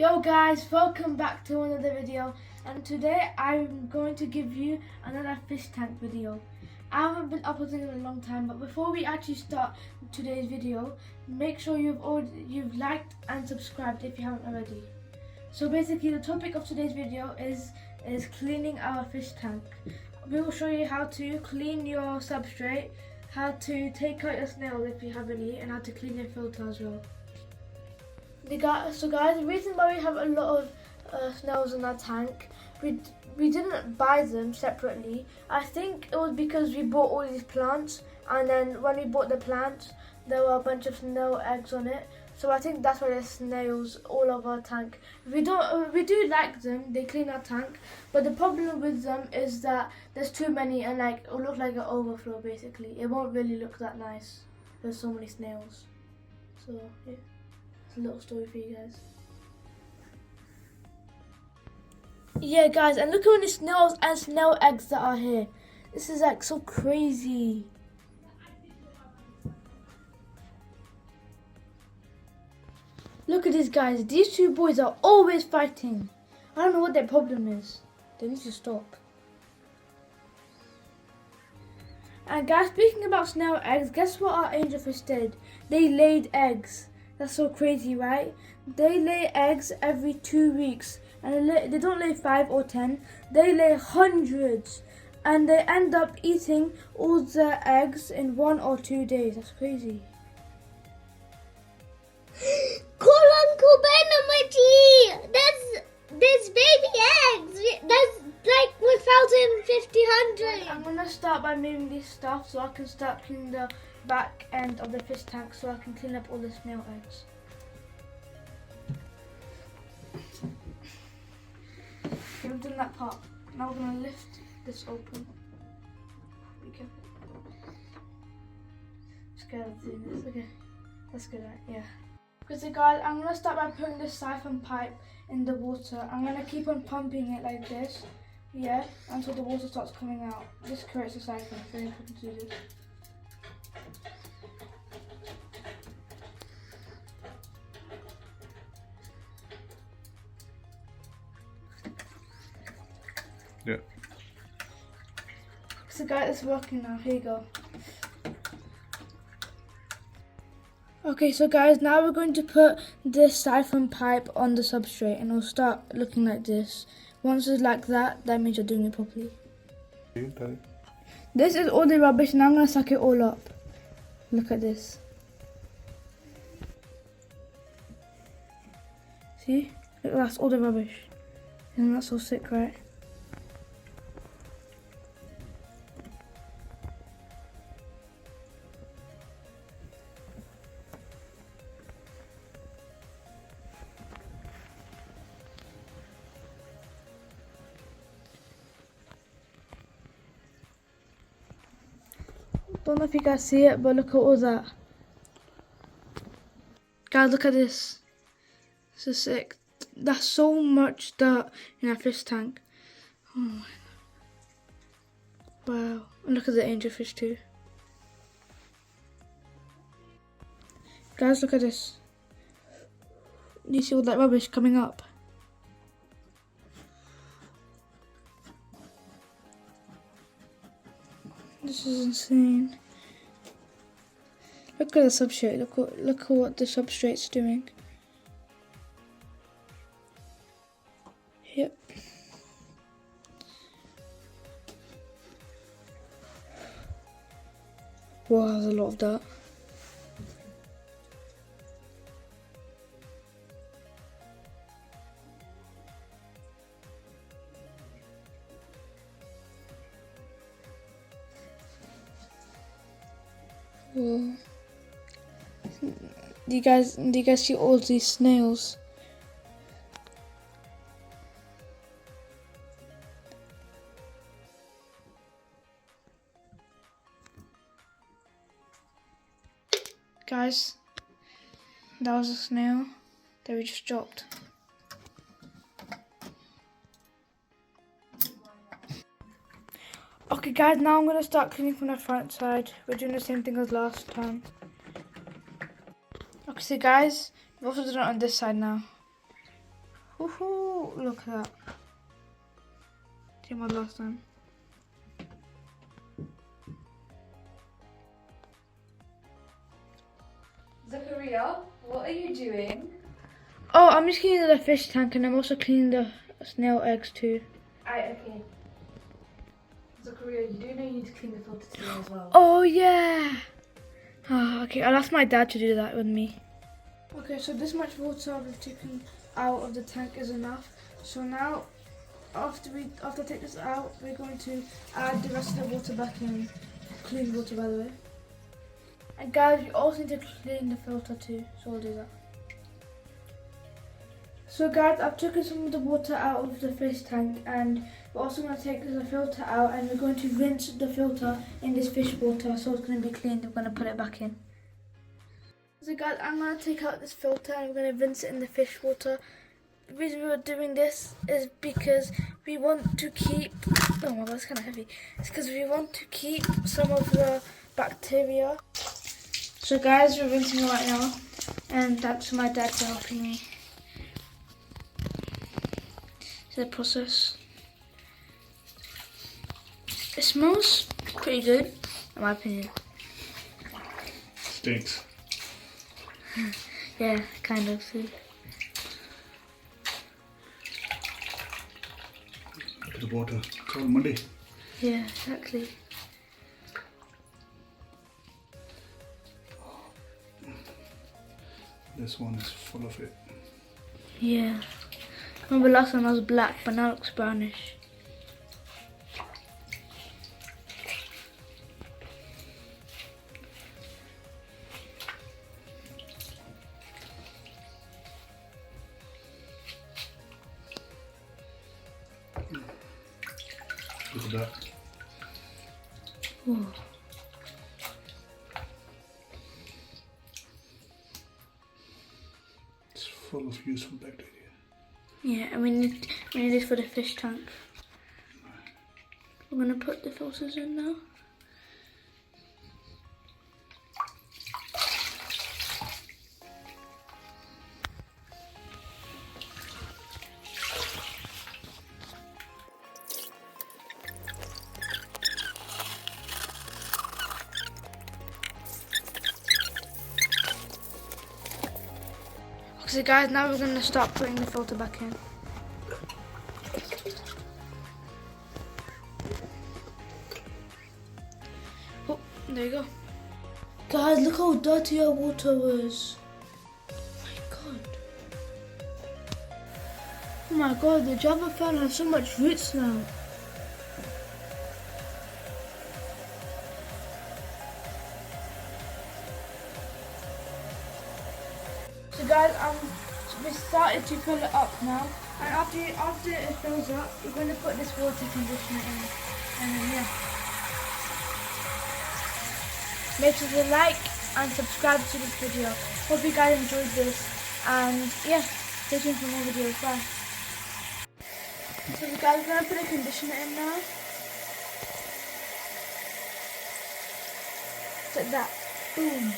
Yo guys, welcome back to another video, and today I'm going to give you another fish tank video. I haven't been uploading in a long time, but before we actually start today's video, make sure you've liked and subscribed if you haven't already. So basically the topic of today's video is cleaning our fish tank. We will show you how to clean your substrate, how to take out your snails if you have any, and how to clean your filter as well. So guys, the reason why we have a lot of snails in our tank, we didn't buy them separately. I think it was because we bought all these plants, and then when we bought the plants, there were a bunch of snail eggs on it. So I think that's why there's snails all over our tank. We do like them, they clean our tank, but the problem with them is that there's too many, and like it'll look like an overflow basically. It won't really look that nice. There's so many snails. So yeah. A little story for you guys. Yeah guys, and look how many snails and snail eggs that are here. This is like so crazy. Look at these guys. These two boys are always fighting. I don't know what their problem is. They need to stop. And guys, speaking about snail eggs, guess what our angelfish did? They laid eggs. That's so crazy, right? They lay eggs every 2 weeks, and they don't lay 5 or 10. They lay hundreds, and they end up eating all the eggs in 1 or 2 days. That's crazy. Call Uncle Ben on my tea. There's baby eggs. There's like 1,050, 100. I'm gonna start by moving this stuff so I can start cleaning the back end of the fish tank so I can clean up all the snail eggs. Okay, we've done that part. Now we're gonna lift this open. Be careful. Scared of doing this. Okay, that's good, right? Yeah. Okay, so guys, I'm gonna start by putting this siphon pipe in the water. I'm gonna keep on pumping it like this, yeah, until the water starts coming out. This creates a siphon. It's very important to do this. Yeah. So guys, it's working now. Here you go. Okay, so guys, now we're going to put this siphon pipe on the substrate, and it'll start looking like this. Once it's like that, that means you're doing it properly. This is all the rubbish, and I'm going to suck it all up. Look at this. See? Look, that's all the rubbish. Isn't that so sick, right? Don't know if you guys see it, but look at all that. Guys, look at this. This is sick. That's so much dirt in our fish tank. Oh my God. Wow. And look at the angelfish too. Guys, look at this. You see all that rubbish coming up? This is insane. Look at the substrate. Look at what the substrate's doing. Yep. Wow, there's a lot of that. Whoa. Do you guys see all these snails? Guys, that was a snail that we just dropped. Okay guys, now I'm going to start cleaning from the front side. We're doing the same thing as last time. Okay, so guys, we've also done it on this side now. Woohoo! Look at that. See my last time. Zachariah, what are you doing? Oh, I'm just cleaning the fish tank and I'm also cleaning the snail eggs too. Right, okay. Zachariah, you do know you need to clean the filter today as well. Oh yeah! Oh, okay, I'll ask my dad to do that with me. Okay, so this much water I've taken out of the tank is enough. So now, after I take this out, we're going to add the rest of the water back in. Clean water, by the way. And guys, you also need to clean the filter too, so I'll do that. So guys, I've taken some of the water out of the fish tank and we're also going to take the filter out and we're going to rinse the filter in this fish water so it's going to be clean. We're going to put it back in. So guys, I'm going to take out this filter and we're going to rinse it in the fish water. The reason we're doing this is because we want to keep, oh my god, it's kind of heavy. It's because we want to keep some of the bacteria. So guys, we're rinsing it right now and that's my dad for helping me. The process. It smells pretty good, in my opinion. Stinks. Yeah, kind of. See. Look at the water. It's all muddy. Yeah, exactly. This one is full of it. Yeah. Remember last time I was black, but now it looks brownish. Look at that. Ooh. It's full of useful bacteria. Yeah, and we need this for the fish tank. We're gonna put the filters in now. So guys, now we're going to start putting the filter back in. Oh, there you go. Guys, look how dirty our water was. Oh my god, the Java fan has so much roots now. So guys, we started to fill it up now, and after it fills up, we're going to put this water conditioner in, and then yeah. Make sure to like and subscribe to this video. Hope you guys enjoyed this, and yeah, stay tuned for more videos. Bye. So you guys are going to put a conditioner in now. Just like that. Boom.